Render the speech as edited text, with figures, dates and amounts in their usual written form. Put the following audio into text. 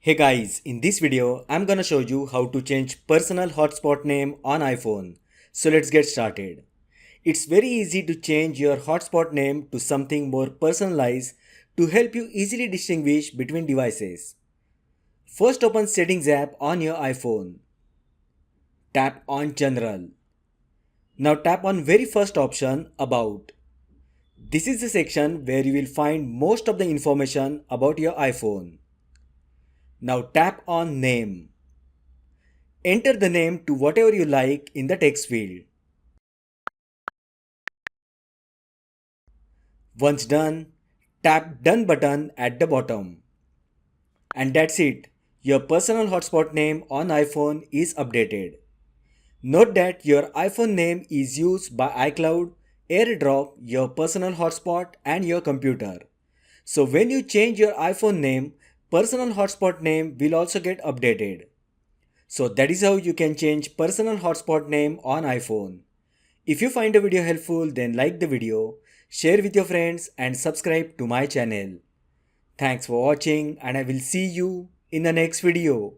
Hey guys, in this video, I'm gonna show you how to change personal hotspot name on iPhone. So let's get started. It's very easy to change your hotspot name to something more personalized to help you easily distinguish between devices. First open Settings app on your iPhone. Tap on General. Now tap on very first option About. This is the section where you will find most of the information about your iPhone. Now tap on Name. Enter the name to whatever you like in the text field. Once done, tap Done button at the bottom. And that's it. Your personal hotspot name on iPhone is updated. Note that your iPhone name is used by iCloud, AirDrop, your personal hotspot, and your computer. So when you change your iPhone name, personal hotspot name will also get updated. So that is how you can change personal hotspot name on iPhone. If you find the video helpful, then like the video, share with your friends and subscribe to my channel. Thanks for watching and I will see you in the next video.